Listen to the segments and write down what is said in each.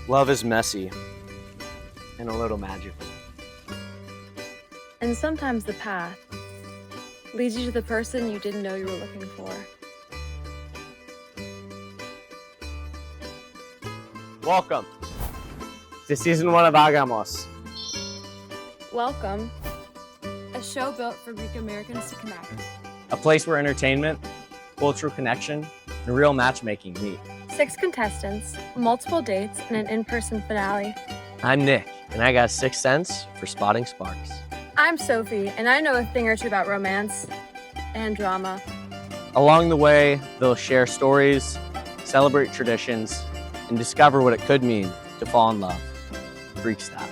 Love is messy and a little magical. And sometimes the path leads you to the person you didn't know you were looking for. Welcome to season 1 of Agamos. Welcome, a show built for Greek Americans to connect. A place where entertainment, cultural connection, and real matchmaking meet. 6 contestants, multiple dates, and an in-person finale. I'm Nick, and I got a 6th sense for spotting sparks. I'm Sophie, and I know a thing or two about romance and drama. Along the way, they'll share stories, celebrate traditions, and discover what it could mean to fall in love, Greek style.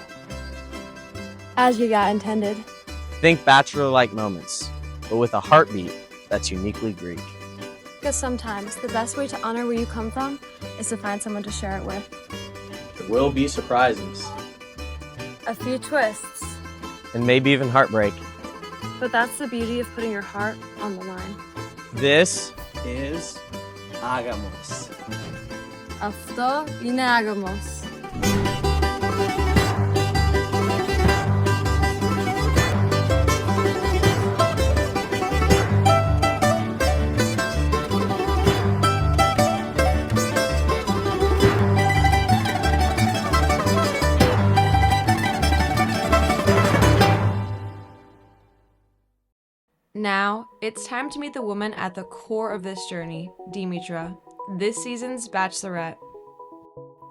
As you got intended. Think bachelor-like moments, but with a heartbeat that's uniquely Greek. Because sometimes the best way to honor where you come from is to find someone to share it with. There will be surprises. A few twists. And maybe even heartbreak. But that's the beauty of putting your heart on the line. This is Agamos. Αυτό είναι Agamos. Now, it's time to meet the woman at the core of this journey, Dimitra, this season's bachelorette.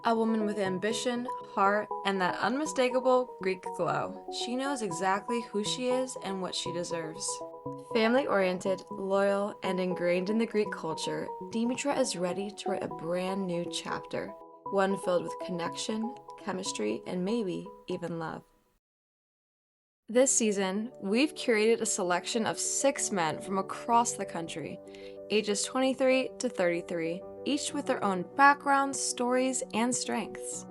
A woman with ambition, heart, and that unmistakable Greek glow. She knows exactly who she is and what she deserves. Family-oriented, loyal, and ingrained in the Greek culture, Dimitra is ready to write a brand new chapter, one filled with connection, chemistry, and maybe even love. This season, we've curated a selection of 6 men from across the country, ages 23 to 33, each with their own backgrounds, stories, and strengths.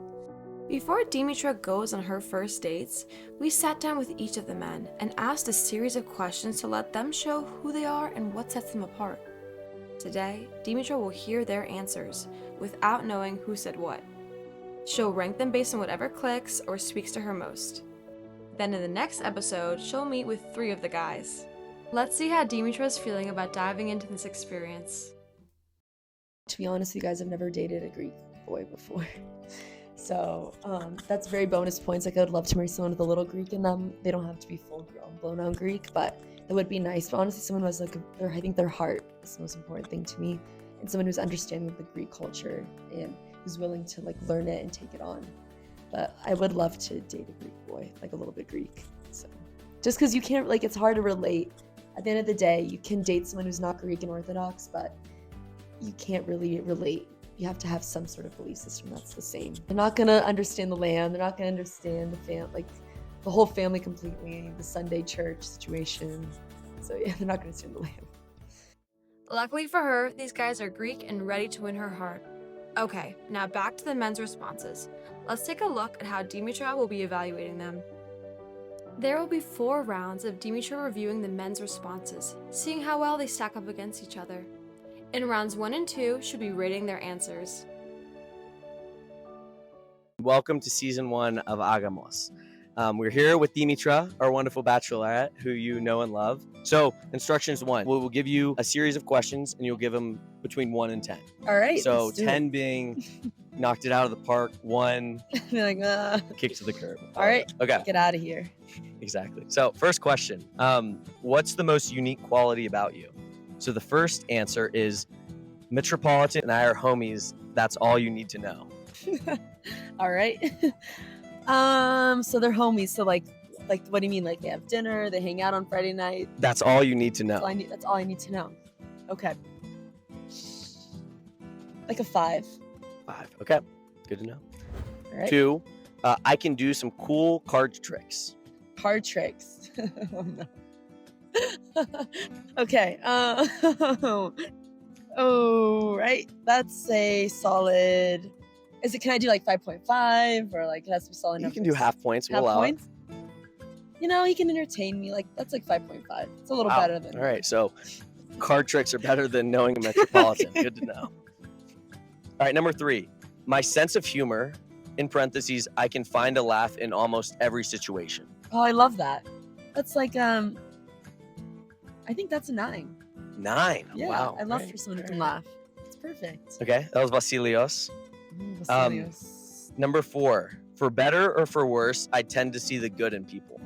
Before Dimitra goes on her first dates, we sat down with each of the men and asked a series of questions to let them show who they are and what sets them apart. Today, Dimitra will hear their answers without knowing who said what. She'll rank them based on whatever clicks or speaks to her most. Then in the next episode, she'll meet with 3 of the guys. Let's see how Dimitra is feeling about diving into this experience. To be honest with you guys, I've never dated a Greek boy before. So that's very bonus points. Like, I would love to marry someone with a little Greek in them. They don't have to be full-grown, blown-out Greek, but it would be nice. But honestly, someone who has I think their heart is the most important thing to me. And someone who's understanding of the Greek culture and who's willing to learn it and take it on. But I would love to date a Greek boy, a little bit Greek. So just because you can't, it's hard to relate. At the end of the day, you can date someone who's not Greek and Orthodox, but you can't really relate. You have to have some sort of belief system that's the same. They're not gonna understand the land. They're not gonna understand the whole family completely, the Sunday church situation. So yeah, they're not gonna understand the land. Luckily for her, these guys are Greek and ready to win her heart. Okay, now back to the men's responses. Let's take a look at how Dimitra will be evaluating them. There will be 4 rounds of Dimitra reviewing the men's responses, seeing how well they stack up against each other. In rounds 1 and 2, she'll be rating their answers. Welcome to season 1 of Agamos. We're here with Dimitra, our wonderful bachelorette, who you know and love. So, instructions 1. We'll give you a series of questions, and you'll give them between 1 and 10. All right. So, 10 being knocked it out of the park, 1 kick to the curb. All right. Okay. Get out of here. Exactly. So, first question. What's the most unique quality about you? So, the first answer is Metropolitan and I are homies. That's all you need to know. All right. So they're homies. So what do you mean? They have dinner, they hang out on Friday night. That's all you need to know. That's all I need to know. Okay. A 5. 5. Okay. Good to know. All right. 2. I can do some cool card tricks. Card tricks. Oh no. Okay. Oh, right. That's a solid. Can I do 5.5 or it has to be solid You numbers? can do half points. Half We'll allow points? He can entertain me. That's 5.5. It's a little better than. All right. So card tricks are better than knowing a Metropolitan. Good to know. All right. Number 3. My sense of humor in parentheses, I can find a laugh in almost every situation. Oh, I love that. That's like I think that's a 9. 9. Yeah, Wow. I love Right, for someone who right, can right. laugh. It's perfect. Okay, that was Vasilios. Vasilios. Number 4, for better or for worse, I tend to see the good in people.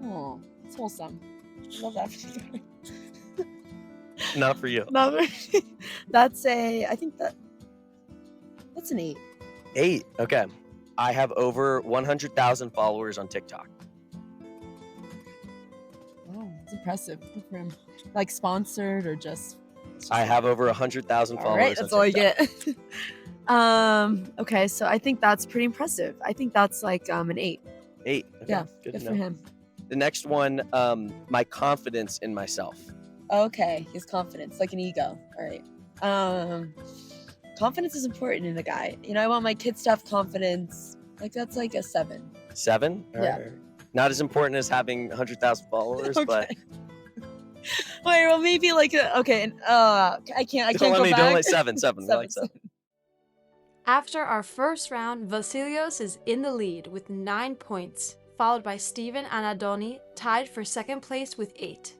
Oh, it's wholesome. I love that. Not for you. No, that's I think that's an 8. 8. Okay. I have over 100,000 followers on TikTok. Oh, it's impressive. Good for him. Like sponsored or just? I have over 100,000 followers. All right, that's on all you TikTok. get. Okay, so I think that's pretty impressive. I think that's like an 8. 8. Okay. Yeah, Good good to for know. him. The next one, my confidence in myself. Okay, his confidence, like an ego. All right. Confidence is important in a guy. You know, I want my kids to have confidence. Like that's like a 7. 7? Yeah. Or not as important as having 100,000 followers, but Wait, well maybe like okay, and I can't don't go back. don't like 7. 7. We like 7. After our first round, Vasilios is in the lead with 9 points, followed by Steven and Adoni, tied for second place with 8.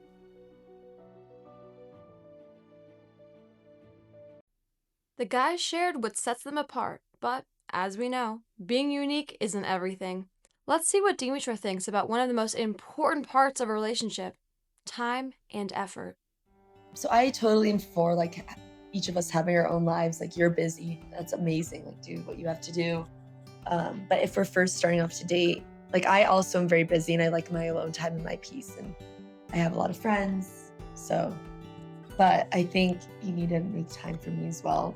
The guys shared what sets them apart, but, as we know, being unique isn't everything. Let's see what Dimitra thinks about one of the most important parts of a relationship: time and effort. So I totally am for like each of us having our own lives. Like you're busy, that's amazing. Like do what you have to do. But if we're first starting off to date, like I also am very busy and I like my alone time and my peace, and I have a lot of friends. So, but I think you need to make time for me as well.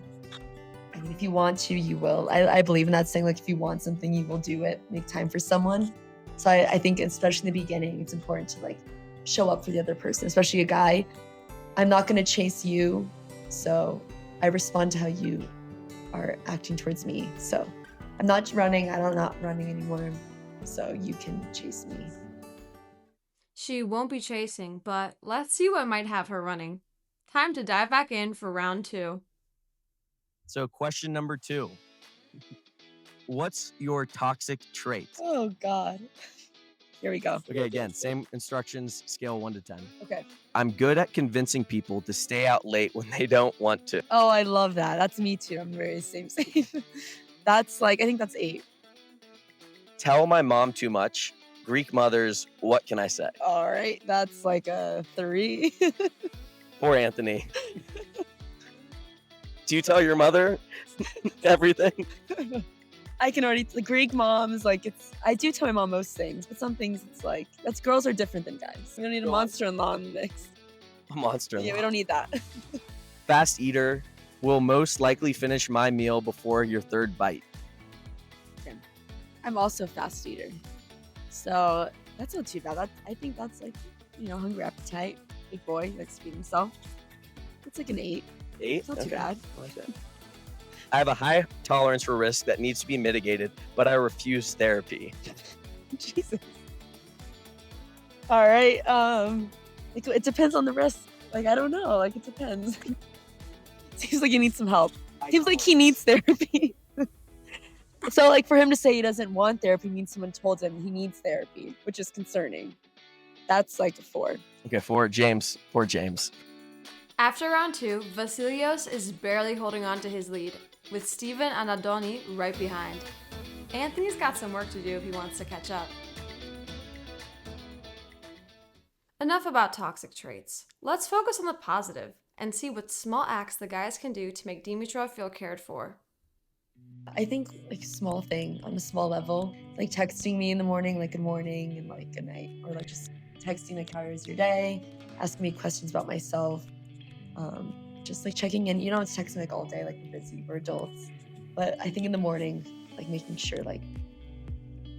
I mean, if you want to, you will. I believe in that saying, like if you want something, you will do it. Make time for someone. So I think especially in the beginning, it's important to like show up for the other person, especially a guy. I'm not going to chase you, so I respond to how you are acting towards me. So I'm not running. I'm not running anymore, so you can chase me. She won't be chasing, but let's see what might have her running. Time to dive back in for round 2. So question number 2. What's your toxic trait? Oh God. Here we go. Okay, again, same instructions, scale 1 to 10. Okay. I'm good at convincing people to stay out late when they don't want to. Oh, I love that. That's me too. I'm very same. That's like I think that's 8. Tell my mom too much. Greek mothers, what can I say? All right, that's like a 3. Poor Anthony. Do you tell your mother everything? I can already the Greek moms like I do tell my mom most things, but some things it's like that's girls are different than guys. We don't need a monster-in-law in the mix. A monster. Yeah, we don't need that. Fast eater, will most likely finish my meal before your 3rd bite. I'm also a fast eater, so that's not too bad. I think that's like hungry appetite. Big boy likes to feed himself. It's like an 8. 8? It's not too bad. I like that. I have a high tolerance for risk that needs to be mitigated, but I refuse therapy. Jesus. All right. It depends on the risk. Like I don't know. Like it depends. Seems like he needs some help. Seems like he needs therapy. So like for him to say he doesn't want therapy means someone told him he needs therapy, which is concerning. That's like a 4. Okay, 4. James. Poor James. After round 2, Vasilios is barely holding on to his lead, with Steven and Adoni right behind. Anthony's got some work to do if he wants to catch up. Enough about toxic traits. Let's focus on the positive and see what small acts the guys can do to make Dimitra feel cared for. I think like a small thing on a small level, like texting me in the morning, like good morning and like good night, or like just texting like how was your day, asking me questions about myself, just like checking in. You don't have to text me like all day, like we're busy, we're adults. But I think in the morning, like making sure like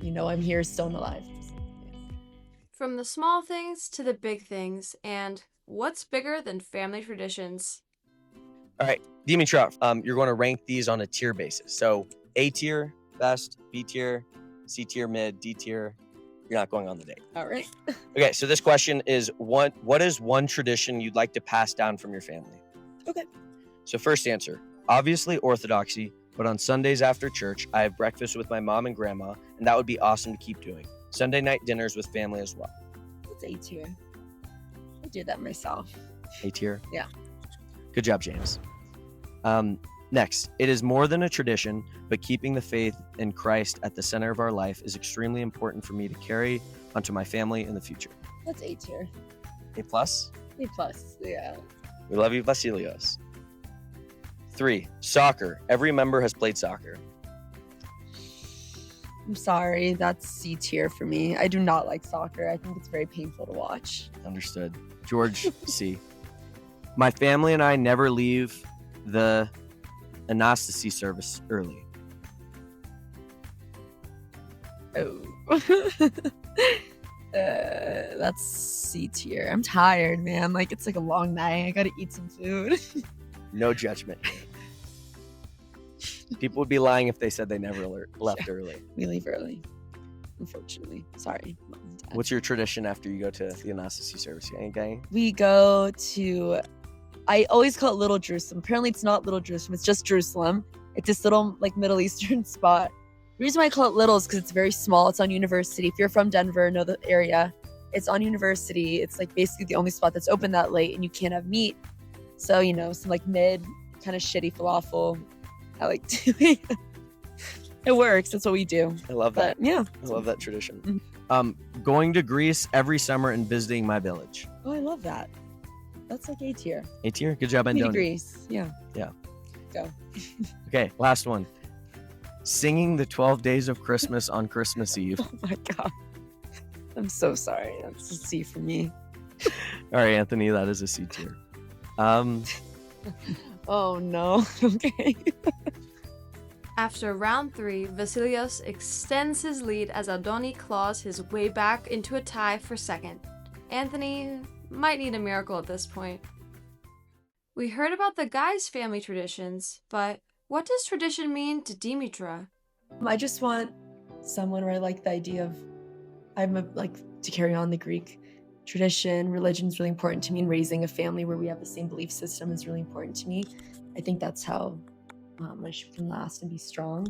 I'm here still and alive. From the small things to the big things, and what's bigger than family traditions? All right, Dimitra, you're going to rank these on a tier basis. So A tier, best, B tier, C tier, mid, D tier. You're not going on the date. All right. Okay, so this question is what is one tradition you'd like to pass down from your family? Okay. So first answer, obviously orthodoxy, but on Sundays after church, I have breakfast with my mom and grandma, and that would be awesome to keep doing. Sunday night dinners with family as well. It's A tier. I do that myself. A tier? Yeah. Good job, James. Next, it is more than a tradition, but keeping the faith in Christ at the center of our life is extremely important for me to carry onto my family in the future. That's A tier. A plus? A plus, yeah. We love you, Vasilios. 3, soccer. Every member has played soccer. I'm sorry, that's C tier for me. I do not like soccer. I think it's very painful to watch. Understood. George, C. My family and I never leave the Anastasy service early. Oh. That's C tier. I'm tired, man. Like, it's like a long night. I gotta eat some food. No judgment. People would be lying if they said they never left early. We leave early, unfortunately. Sorry, Mom and Dad. What's your tradition after you go to the Anastasy service? Gang? We go to, I always call it Little Jerusalem. Apparently it's not Little Jerusalem, it's just Jerusalem. It's this little like Middle Eastern spot. The reason why I call it little is because it's very small. It's on University. If you're from Denver, know the area. It's on University. It's like basically the only spot that's open that late, and you can't have meat. So, you know, some like mid kind of shitty falafel. I like doing. It works. That's what we do. I love that. But, yeah. I love that tradition. Going to Greece every summer and visiting my village. Oh, I love that. That's like A tier. A tier? Good job, Me to Andoni. Greece. Yeah. Yeah. Go. Okay, last one. Singing the 12 days of Christmas on Christmas Eve. Oh my God. I'm so sorry. That's a C for me. All right, Anthony, that is a C tier. Oh no. Okay. After round 3, Vasilios extends his lead as Adoni claws his way back into a tie for second. Anthony might need a miracle at this point. We heard about the guys' family traditions, but what does tradition mean to Dimitra? I just want someone where I like the idea of like to carry on the Greek tradition. Religion is really important to me, and raising a family where we have the same belief system is really important to me. I think that's how my ship can last and be strong,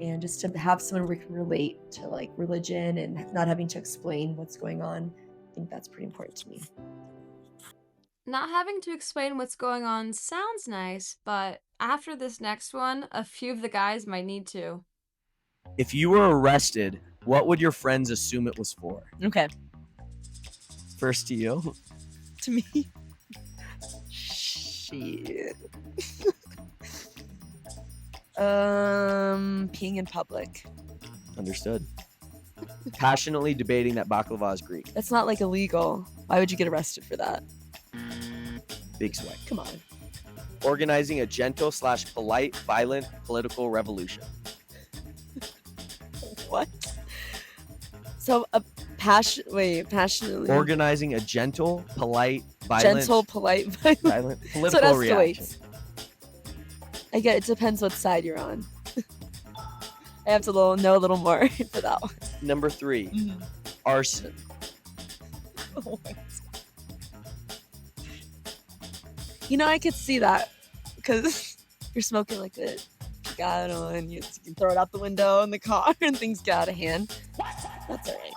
and just to have someone where we can relate to like religion and not having to explain what's going on. I think that's pretty important to me. Not having to explain what's going on sounds nice, but after this next one, a few of the guys might need to. If you were arrested, what would your friends assume it was for? Okay. First to you. To me. Shit. Peeing in public. Understood. Passionately debating that baklava is Greek. That's not like illegal. Why would you get arrested for that? Big swipe. Come on. Organizing a gentle / polite, violent political revolution. What? So passionately. Organizing a gentle, polite, violent, violent political so it reaction. escalates. I get it depends what side you're on. I have to know a little more for that one. Number 3, arson. What? You know, I could see that because you're smoking like a cigarro and you can throw it out the window in the car and things get out of hand. That's all right.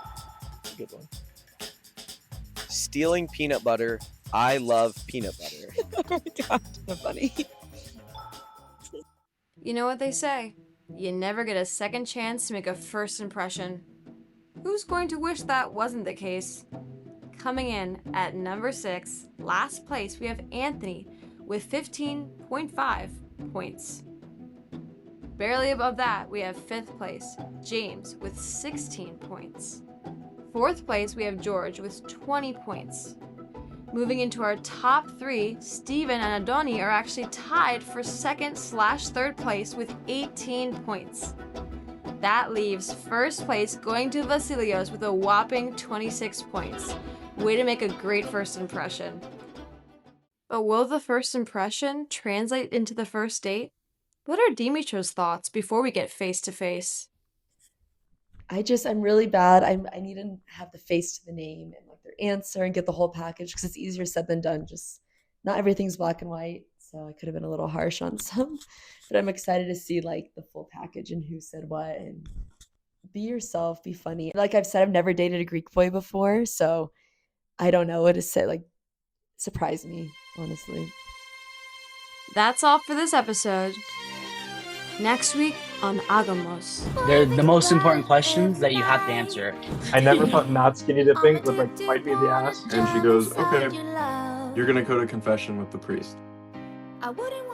Good one. Stealing peanut butter. I love peanut butter. Oh my God, so funny. You know what they say, you never get a second chance to make a first impression. Who's going to wish that wasn't the case? Coming in at number 6, last place, we have Anthony with 15.5 points. Barely above that, we have 5th place, James with 16 points. 4th place, we have George with 20 points. Moving into our top 3, Steven and Adoni are actually tied for 2nd / 3rd place with 18 points. That leaves 1st place going to Vasilios with a whopping 26 points. Way to make a great first impression. But will the first impression translate into the first date? What are Dimitra's thoughts before we get face to face? I'm really bad. I need to have the face to the name and like their answer and get the whole package because it's easier said than done. Just not everything's black and white. So I could have been a little harsh on some, but I'm excited to see like the full package and who said what, and be yourself, be funny. Like I've said, I've never dated a Greek boy before, so I don't know what to say. Like, surprise me, honestly. That's all for this episode. Next week on Agamos. They're the most important questions that you have to answer. I never thought not skinny dipping would like bite me in the ass. And she goes, okay, you're gonna go to confession with the priest. I wouldn't